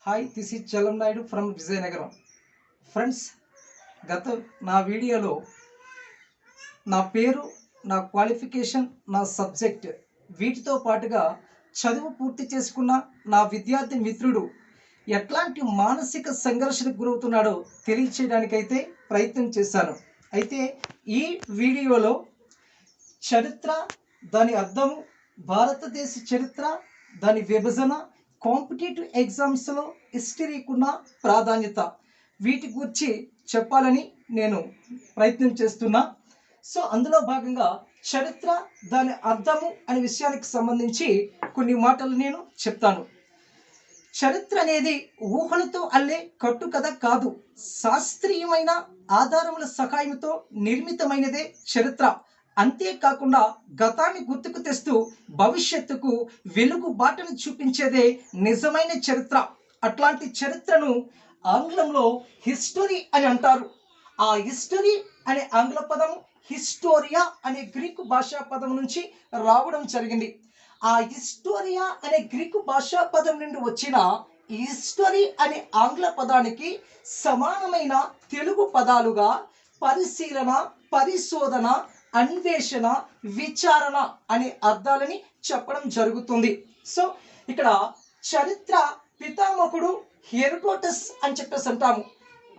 Hi, this is Chalam Naidu from Vizianagaram. Friends, గత నా వీడియోలో నా పేరు, నా క్వాలిఫికేషన్, నా సబ్జెక్ట్ వీటితో పాటుగా చదువు పూర్తి చేసుకున్న నా విద్యార్థి మిత్రుడు ఎట్లాంటి మానసిక సంఘర్షణకు గురవుతున్నాడో తెలియచేయడానికైతే ప్రయత్నం చేశాను. అయితే ఈ వీడియోలో చరిత్ర, దాని అర్థము, భారతదేశ చరిత్ర, దాని విభజన, కాంపిటేటివ్ ఎగ్జామ్స్లో హిస్టరీకున్న ప్రాధాన్యత వీటి గురించి చెప్పాలని నేను ప్రయత్నం చేస్తున్నా. సో అందులో భాగంగా చరిత్ర, దాని అర్థము అనే విషయానికి సంబంధించి కొన్ని మాటలు నేను చెప్తాను. చరిత్ర అనేది ఊహలతో అల్లే కట్టుకథ కాదు, శాస్త్రీయమైన ఆధారముల సహాయంతో నిర్మితమైనదే చరిత్ర. అంతేకాకుండా గతాన్ని గుర్తుకు తెస్తూ భవిష్యత్తుకు వెలుగు బాటను చూపించేదే నిజమైన చరిత్ర. అట్లాంటి చరిత్రను ఆంగ్లంలో హిస్టరీ అని అంటారు. ఆ హిస్టరీ అనే ఆంగ్ల పదం హిస్టోరియా అనే గ్రీకు భాషా పదం నుంచి రావడం జరిగింది. ఆ హిస్టోరియా అనే గ్రీకు భాషా పదం నుండి వచ్చిన హిస్టరీ అనే ఆంగ్ల పదానికి సమానమైన తెలుగు పదాలుగా పరిశీలన, పరిశోధన, అన్వేషణ, విచారణ అనే అర్థాలని చెప్పడం జరుగుతుంది. సో ఇక్కడ చరిత్ర పితామహుడు హెరోడోటస్ అని చెప్పేసి అంటాము.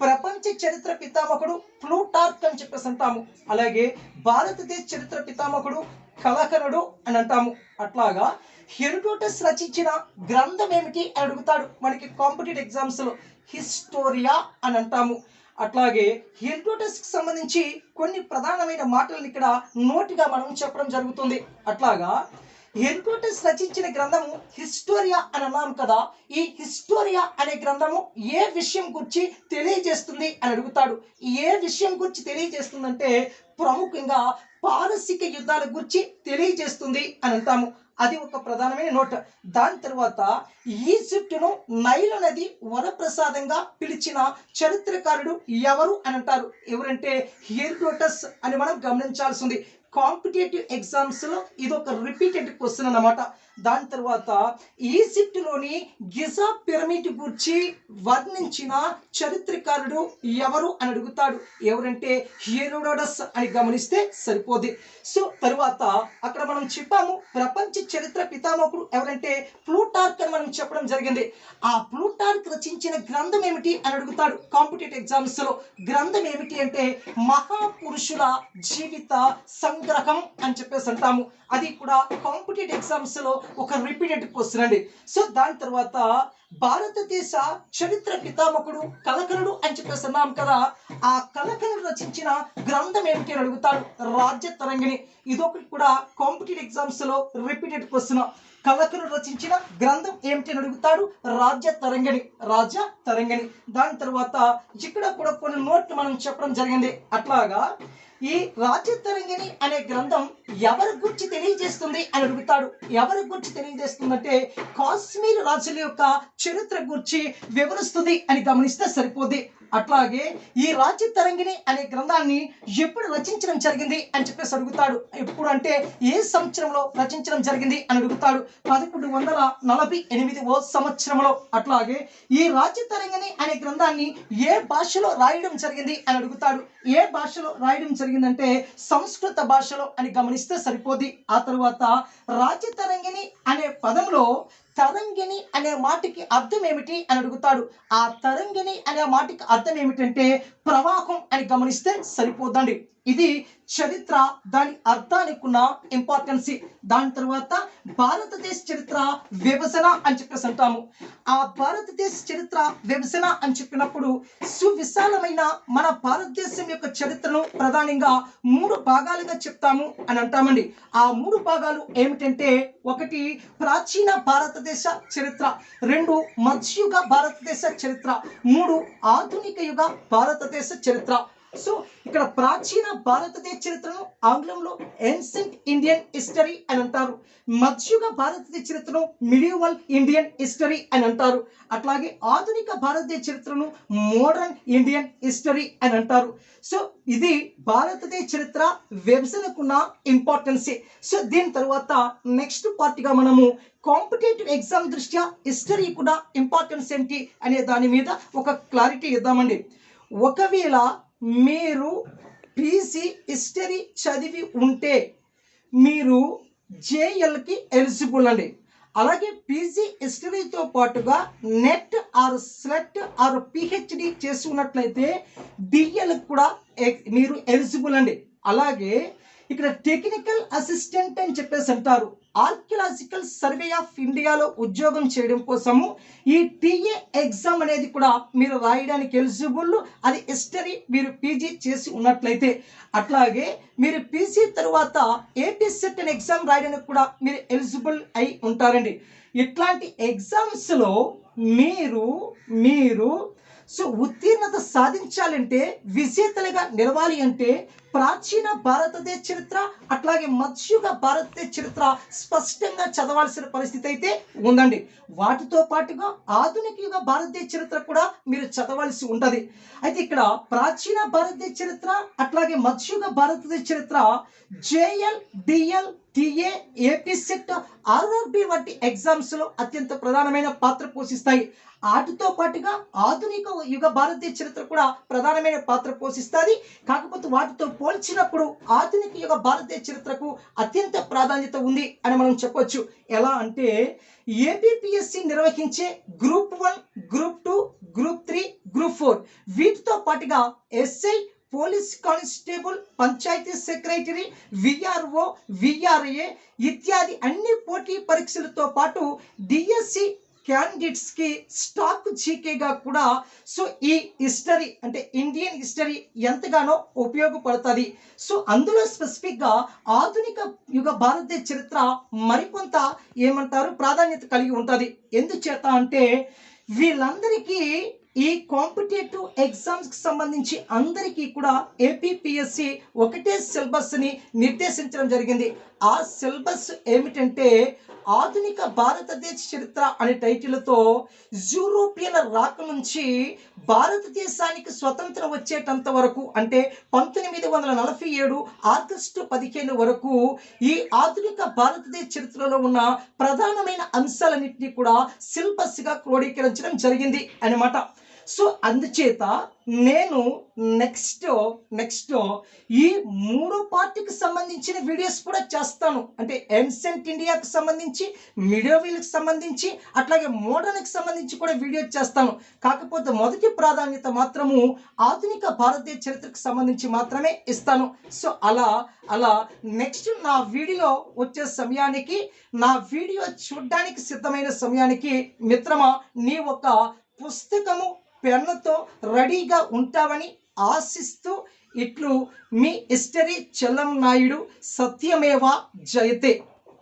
ప్రపంచ చరిత్ర పితామహుడు ప్లూటార్క్ అని చెప్పేసి అంటాము. అలాగే భారతదేశ చరిత్ర పితామహుడు కలకనుడు అని అంటాము. అట్లాగా హెరోడోటస్ రచించిన గ్రంథం ఏమిటి అని అడుగుతాడు మనకి కాంపిటేటివ్ ఎగ్జామ్స్లో. హిస్టోరియా అని అంటాము. అట్లాగే హెరోడోటస్కి సంబంధించి కొన్ని ప్రధానమైన మాటలను ఇక్కడ నోటిగా మనం చెప్పడం జరుగుతుంది. అట్లాగా హెరోడోటస్ రచించిన గ్రంథము హిస్టోరియా అని అన్నాం కదా. ఈ హిస్టోరియా అనే గ్రంథము ఏ విషయం గురించి తెలియజేస్తుంది అని అడుగుతాడు. ఏ విషయం గురించి తెలియజేస్తుందంటే ప్రముఖంగా పారసిక యుద్ధాల గురించి తెలియజేస్తుంది అని అంటాము. అది ఒక ప్రధానమైన నోట్. దాని తర్వాత ఈజిప్టును నైలు నది వరప్రసాదంగా పిలిచిన చరిత్రకారుడు ఎవరు అని అంటారు. ఎవరంటే హెరోడోటస్ అని మనం గమనించాల్సింది. కాంపిటేటివ్ ఎగ్జామ్స్లో ఇది ఒక రిపీటెడ్ క్వశ్చన్ అన్నమాట. దాని తర్వాత ఈజిప్టులోని గిజా పిరమిడ్ గురించి వర్ణించిన చరిత్రకారుడు ఎవరు అని అడుగుతాడు. ఎవరంటే హెరోడోటస్ అని గమనిస్తే సరిపోద్ది. సో తరువాత అక్కడ మనం చెప్పాము ప్రపంచ చరిత్ర పితామహుడు ఎవరంటే ప్లూటార్క్ అని మనం చెప్పడం జరిగింది. ఆ ప్లూటార్క్ రచించిన గ్రంథం ఏమిటి అని అడుగుతాడు కాంపిటేటివ్ ఎగ్జామ్స్లో. గ్రంథం ఏమిటి అంటే మహాపురుషుల జీవిత సంగ్రహం అని చెప్పేసి అంటాము. అది కూడా కాంపిటేటివ్ ఎగ్జామ్స్లో ఒక రిపీటెడ్ క్వశ్చన్ అండి. సో దాని తర్వాత భారతదేశ చరిత్ర పితామహుడు కలకనుడు అని చెప్పేసి అన్నాం కదా. ఆ కలకనుడు రచించిన గ్రంథం ఏమిటి అని అడుగుతాడు. రాజ్య తరంగిణి. ఇదొకటి కూడా కాంపిటేటివ్ ఎగ్జామ్స్లో రిపీటెడ్ క్వశ్చన్. కలకనుడు రచించిన గ్రంథం ఏమిటి అని అడుగుతాడు. రాజ్య తరంగిణి. రాజ్య తరంగిణి. దాని తర్వాత ఇక్కడ కూడా కొన్ని నోట్లు మనం చెప్పడం జరిగింది. అట్లాగా ఈ రాజ్య తరంగిణి అనే గ్రంథం ఎవరి గురించి తెలియజేస్తుంది అని అడుగుతాడు. ఎవరి గురించి తెలియజేస్తుందంటే కాశ్మీర్ రాజుల యొక్క చరిత్ర గురించి వివరిస్తుంది అని గమనిస్తే సరిపోద్ది. అట్లాగే ఈ రాజ్య తరంగిణి అనే గ్రంథాన్ని ఎప్పుడు రచించడం జరిగింది అని చెప్పేసి అడుగుతాడు. ఎప్పుడు అంటే ఏ సంవత్సరంలో రచించడం జరిగింది అని అడుగుతాడు. 1148వ సంవత్సరంలో. అట్లాగే ఈ రాజ్య తరంగిణి అనే గ్రంథాన్ని ఏ భాషలో రాయడం జరిగింది అని అడుగుతాడు. ఏ భాషలో రాయడం జరిగిందంటే సంస్కృత భాషలో అని గమనిస్తే సరిపోద్ది. ఆ తర్వాత రాజ్య తరంగిణి అనే పదంలో తరంగిణి అనే మాటకి అర్థం ఏమిటి అని అడుగుతాడు. ఆ తరంగిణి అనే మాటకి అర్థం ఏమిటంటే ప్రవాహం అని గమనిస్తే సరిపోద్దండి. ఇది చరిత్ర, దాని అర్థానికి ఉన్న ఇంపార్టెన్సీ. దాని తర్వాత భారతదేశ చరిత్ర విభజన అని చెప్పేసి అంటాము. ఆ భారతదేశ చరిత్ర విభజన అని చెప్పినప్పుడు సువిశాలమైన మన భారతదేశం యొక్క చరిత్రను ప్రధానంగా 3 భాగాలుగా చెప్తాము అని అంటామండి. ఆ 3 భాగాలు ఏమిటంటే 1 ప్రాచీన భారతదేశ చరిత్ర, 2 మధ్యయుగ భారతదేశ చరిత్ర, 3 ఆధునిక యుగ భారతదేశ చరిత్ర. సో ఇక్కడ ప్రాచీన భారతదేశ చరిత్రను ఆంగ్లంలో ఏన్షియంట్ ఇండియన్ హిస్టరీ అని అంటారు. మధ్యయుగ భారతదేశ చరిత్రను మిడివల్ ఇండియన్ హిస్టరీ అని అంటారు. అట్లాగే ఆధునిక భారతదేశ చరిత్రను మోడర్న్ ఇండియన్ హిస్టరీ అని అంటారు. సో ఇది భారతదేశ చరిత్ర విభజనకున్న ఇంపార్టెన్సే. సో దీని తర్వాత నెక్స్ట్ పార్ట్గా మనము కాంపిటేటివ్ ఎగ్జామ్ దృష్ట్యా హిస్టరీ కూడా ఇంపార్టెన్స్ ఏంటి అనే దాని మీద ఒక క్లారిటీ ఇద్దామండి. ఒకవేళ మీరు పీసీ హిస్టరీ చదివి ఉంటే మీరు జేఎల్కి ఎలిజిబుల్ అండి. అలాగే పీజీ హిస్టరీతో పాటుగా NET or SLET or PhD చేసి ఉన్నట్లయితే డిఎల్ కూడా మీరు ఎలిజిబుల్ అండి. అలాగే ఇక్కడ టెక్నికల్ అసిస్టెంట్ అని చెప్పేసి అంటారు. ఆర్కియలాజికల్ సర్వే ఆఫ్ ఇండియాలో ఉద్యోగం చేయడం కోసము ఈ టీఏ ఎగ్జామ్ అనేది కూడా మీరు రాయడానికి ఎలిజిబుల్. అది హిస్టరీ మీరు పీజీ చేసి ఉన్నట్లయితే. అట్లాగే మీరు పీజీ తర్వాత ఏపీ సెట్ అనే ఎగ్జామ్ రాయడానికి కూడా మీరు ఎలిజిబుల్ అయి ఉంటారండి. ఇట్లాంటి ఎగ్జామ్స్లో మీరు సో ఉత్తీర్ణత సాధించాలంటే, విజేతలుగా నిలవాలి అంటే ప్రాచీన భారతదేశ చరిత్ర అట్లాగే మధ్యయుగ భారతదేశ చరిత్ర స్పష్టంగా చదవాల్సిన పరిస్థితి అయితే ఉందండి. వాటితో పాటుగా ఆధునిక యుగ భారతదేశ చరిత్ర కూడా మీరు చదవాల్సి ఉంటుంది. అయితే ఇక్కడ ప్రాచీన భారతదేశ చరిత్ర అట్లాగే మధ్యయుగ భారతదేశ చరిత్ర JL, DL, TA, AP set, RRB వంటి ఎగ్జామ్స్లో అత్యంత ప్రధానమైన పాత్ర పోషిస్తాయి. వాటితో పాటుగా ఆధునిక యుగ భారతదేశ చరిత్ర కూడా ప్రధానమైన పాత్ర పోషిస్తుంది. కాకపోతే వాటితో పోల్చినప్పుడు ఆధునిక యుగ భారతదేశ చరిత్రకు అత్యంత ప్రాధాన్యత ఉంది అని మనం చెప్పొచ్చు. ఎలా అంటే ఏపీపీఎస్సి నిర్వహించే గ్రూప్ 1, గ్రూప్ 2, గ్రూప్ 3, గ్రూప్ 4 వీటితో పాటుగా SI, police constable, panchayat secretary, VRO, VRA ఇత్యాది అన్ని పోటీ పరీక్షలతో పాటు డిఎస్సి క్యాండిడేట్స్ కి స్టాక్ జీకేగా కూడా సో ఈ హిస్టరీ అంటే ఇండియన్ హిస్టరీ ఎంతగానో ఉపయోగపడుతుంది. సో అందులో స్పెసిఫిక్గా ఆధునిక యుగ భారతదేశ చరిత్ర మరికొంత ఏమంటారు ప్రాధాన్యత కలిగి ఉంటుంది. ఎందుచేత అంటే వీళ్ళందరికీ ఈ కాంపిటేటివ్ ఎగ్జామ్స్కి సంబంధించి అందరికీ కూడా ఏపీపీఎస్సి ఒకటే సిలబస్ని నిర్దేశించడం జరిగింది. ఆ సిలబస్ ఏమిటంటే ఆధునిక భారతదేశ చరిత్ర అనే టైటిల్తో యూరోపియన్ రాక నుంచి భారతదేశానికి స్వతంత్రం వచ్చేటంత వరకు అంటే 1947 ఆగస్టు 15 వరకు ఈ ఆధునిక భారతదేశ చరిత్రలో ఉన్న ప్రధానమైన అంశాలన్నింటినీ కూడా సిలబస్గా క్రోడీకరించడం జరిగింది అన్నమాట. సో అందుచేత నేను నెక్స్ట్ ఈ 3 పార్ట్కి సంబంధించిన వీడియోస్ కూడా చేస్తాను. అంటే ఏన్షియంట్ ఇండియాకి సంబంధించి, మిడివల్కి సంబంధించి, అట్లాగే మోడర్న్కి సంబంధించి కూడా వీడియో చేస్తాను. కాకపోతే మొదటి ప్రాధాన్యత మాత్రము ఆధునిక భారతదేశ చరిత్రకు సంబంధించి మాత్రమే ఇస్తాను. సో అలా నెక్స్ట్ నా వీడియో వచ్చే సమయానికి, నా వీడియో చూడడానికి సిద్ధమైన సమయానికి మిత్రమా నీ ఒక పుస్తకము పెన్నుతో రెడీగా ఉంటావని ఆశిస్తూ ఇట్లు మీ హిస్టరీ చెల్లం నాయుడు. సత్యమేవ జయతే.